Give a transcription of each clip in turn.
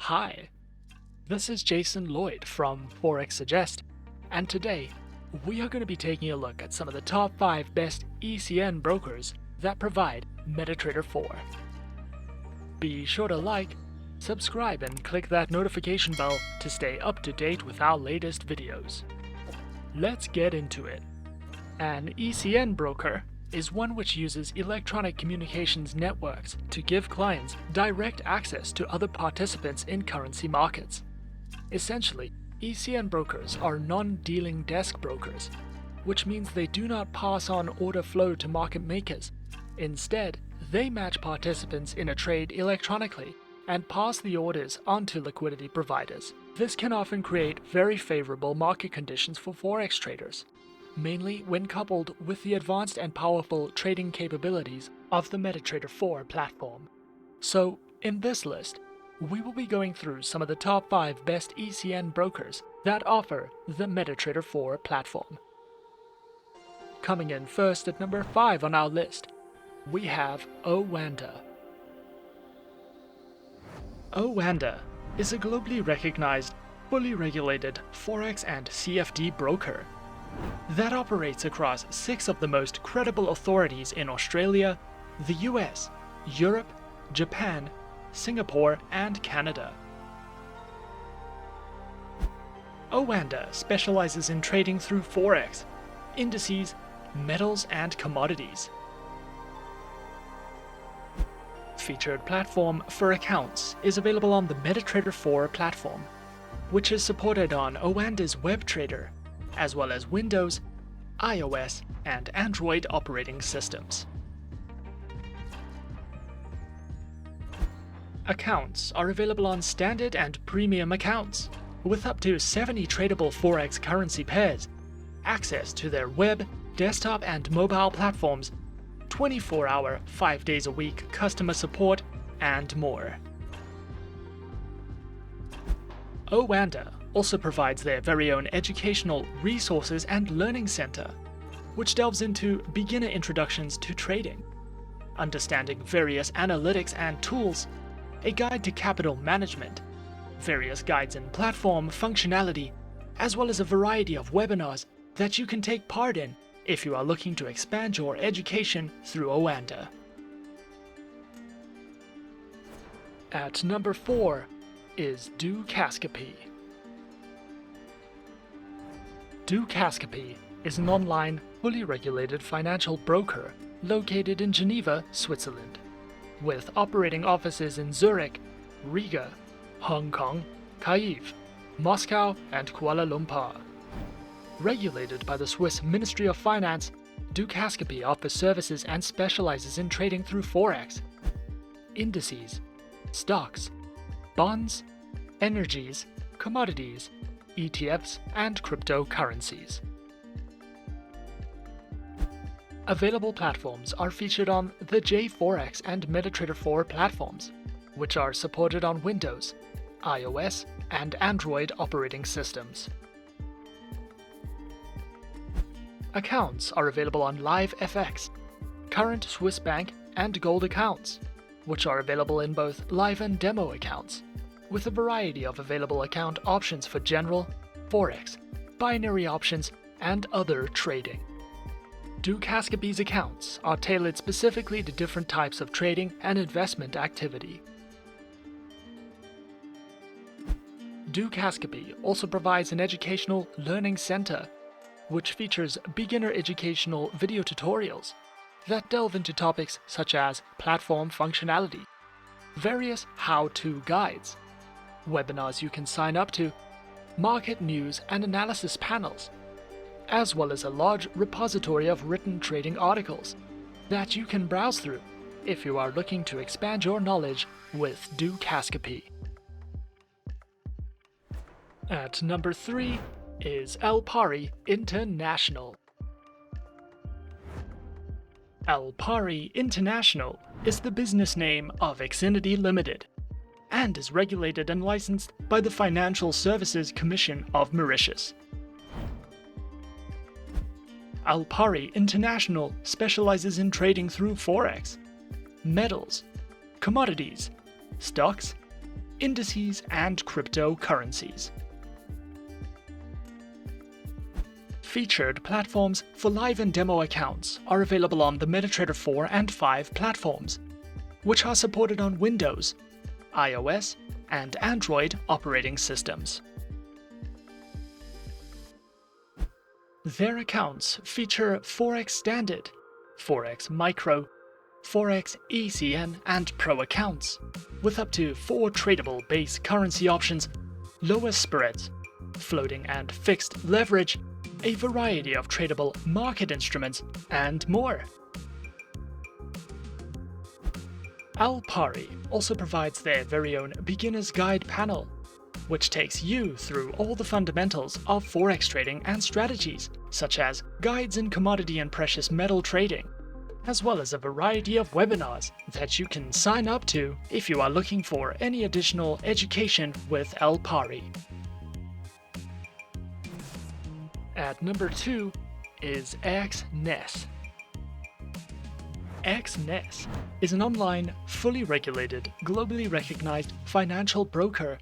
Hi, this is Jason Lloyd from Forexsuggest, and today we are going to be taking a look at some of the top 5 best ECN brokers that provide MetaTrader 4. Be sure to like, subscribe, and click that notification bell to stay up to date with our latest videos. Let's get into it. An ECN broker is one which uses electronic communications networks to give clients direct access to other participants in currency markets. Essentially, ECN brokers are non-dealing desk brokers, which means they do not pass on order flow to market makers. Instead, they match participants in a trade electronically and pass the orders on to liquidity providers. This can often create very favorable market conditions for Forex traders, mainly when coupled with the advanced and powerful trading capabilities of the MetaTrader 4 platform. So, in this list, we will be going through some of the top 5 best ECN brokers that offer the MetaTrader 4 platform. Coming in first at number 5 on our list, we have Oanda. Oanda is a globally recognized, fully regulated Forex and CFD broker that operates across 6 of the most credible authorities in Australia, the US, Europe, Japan, Singapore, and Canada. Oanda specializes in trading through Forex, indices, metals, and commodities. Featured platform for accounts is available on the MetaTrader 4 platform, which is supported on Oanda's WebTrader, as well as Windows, iOS, and Android operating systems. Accounts are available on standard and premium accounts, with up to 70 tradable Forex currency pairs, access to their web, desktop, and mobile platforms, 24-hour, 5 days a week customer support, and more. Oanda also provides their very own educational resources and learning center, which delves into beginner introductions to trading, understanding various analytics and tools, a guide to capital management, various guides and platform functionality, as well as a variety of webinars that you can take part in if you are looking to expand your education through Oanda. At number 4 is Dukascopy. Dukascopy is an online, fully regulated financial broker located in Geneva, Switzerland, with operating offices in Zurich, Riga, Hong Kong, Kyiv, Moscow, and Kuala Lumpur. Regulated by the Swiss Ministry of Finance, Dukascopy offers services and specializes in trading through Forex, indices, stocks, bonds, energies, commodities, ETFs, and cryptocurrencies. Available platforms are featured on the JForex and MetaTrader 4 platforms, which are supported on Windows, iOS, and Android operating systems. Accounts are available on Live FX, current Swiss bank, and gold accounts, which are available in both live and demo accounts, with a variety of available account options for general, Forex, binary options, and other trading. Dukascopy's accounts are tailored specifically to different types of trading and investment activity. Dukascopy also provides an educational learning center, which features beginner educational video tutorials that delve into topics such as platform functionality, various how-to guides, webinars you can sign up to, market news and analysis panels, as well as a large repository of written trading articles that you can browse through if you are looking to expand your knowledge with Dukascopy. At number 3 is Alpari International. Alpari International is the business name of Exness Limited and is regulated and licensed by the Financial Services Commission of Mauritius. Alpari International specializes in trading through Forex, metals, commodities, stocks, indices, and cryptocurrencies. Featured platforms for live and demo accounts are available on the MetaTrader 4 and 5 platforms, which are supported on Windows, iOS, and Android operating systems. Their accounts feature Forex Standard, Forex Micro, Forex ECN, and Pro accounts, with up to 4 tradable base currency options, lower spreads, floating and fixed leverage, a variety of tradable market instruments, and more. Alpari also provides their very own beginner's guide panel, which takes you through all the fundamentals of Forex trading and strategies, such as guides in commodity and precious metal trading, as well as a variety of webinars that you can sign up to if you are looking for any additional education with Alpari. At number 2 is Exness. Exness is an online, fully regulated, globally recognized financial broker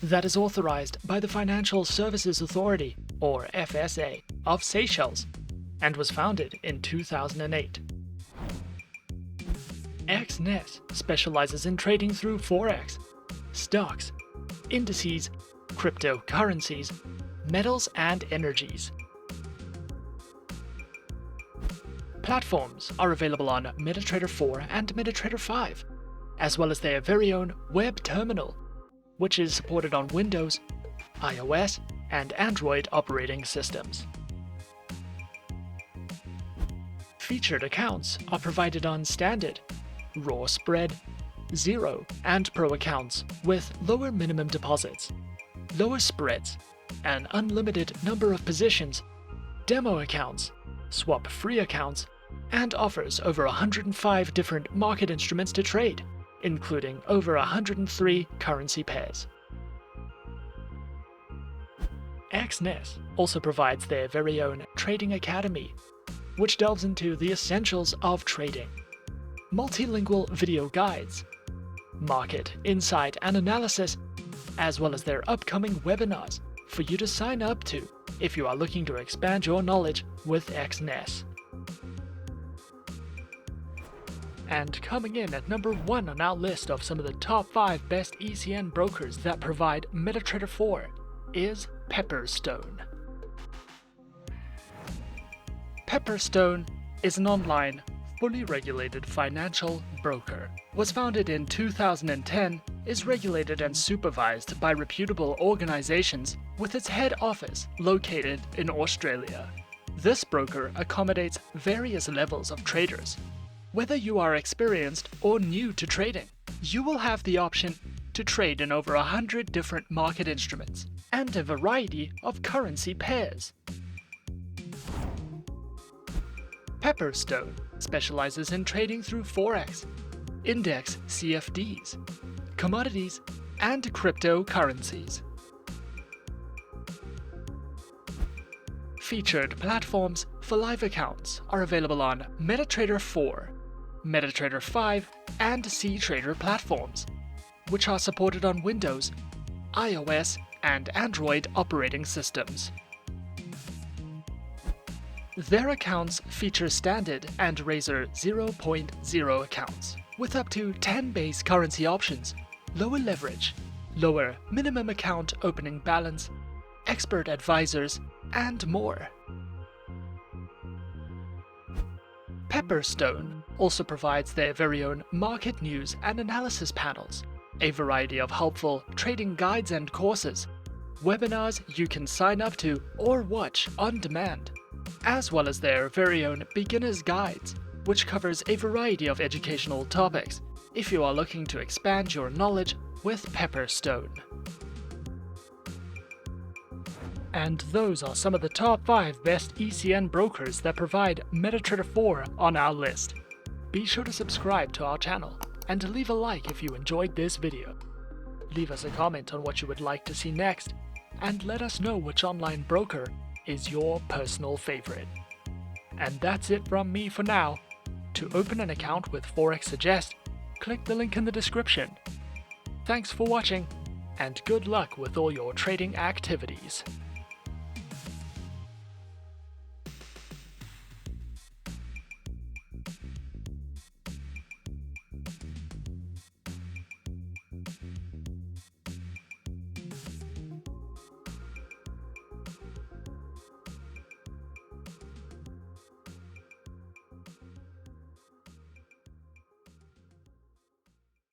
that is authorized by the Financial Services Authority, or FSA, of Seychelles, and was founded in 2008. Exness specializes in trading through Forex, stocks, indices, cryptocurrencies, metals, and energies. Platforms are available on MetaTrader 4 and MetaTrader 5, as well as their very own web terminal, which is supported on Windows, iOS, and Android operating systems. Featured accounts are provided on Standard, Raw Spread, Zero, and Pro accounts with lower minimum deposits, lower spreads, an unlimited number of positions, demo accounts, swap-free accounts, and offers over 105 different market instruments to trade, including over 103 currency pairs. Exness also provides their very own Trading Academy, which delves into the essentials of trading, multilingual video guides, market insight and analysis, as well as their upcoming webinars for you to sign up to if you are looking to expand your knowledge with Exness. And coming in at number 1 on our list of some of the top 5 best ECN brokers that provide MetaTrader 4 is Pepperstone. Pepperstone is an online, fully regulated financial broker. Was founded in 2010, is regulated and supervised by reputable organizations with its head office located in Australia. This broker accommodates various levels of traders. Whether you are experienced or new to trading, you will have the option to trade in over 100 different market instruments and a variety of currency pairs. Pepperstone specializes in trading through Forex, index CFDs, commodities, and cryptocurrencies. Featured platforms for live accounts are available on MetaTrader 4, MetaTrader 5, and CTrader platforms, which are supported on Windows, iOS, and Android operating systems. Their accounts feature Standard and Razor 0.0 accounts, with up to 10 base currency options, lower leverage, lower minimum account opening balance, expert advisors, and more. Pepperstone also provides their very own market news and analysis panels, a variety of helpful trading guides and courses, webinars you can sign up to or watch on demand, as well as their very own beginner's guides, which covers a variety of educational topics if you are looking to expand your knowledge with Pepperstone. And those are some of the top 5 best ECN brokers that provide MetaTrader 4 on our list. Be sure to subscribe to our channel and to leave a like if you enjoyed this video. Leave us a comment on what you would like to see next, and let us know which online broker is your personal favorite. And that's it from me for now. To open an account with Forexsuggest, click the link in the description. Thanks for watching, and good luck with all your trading activities.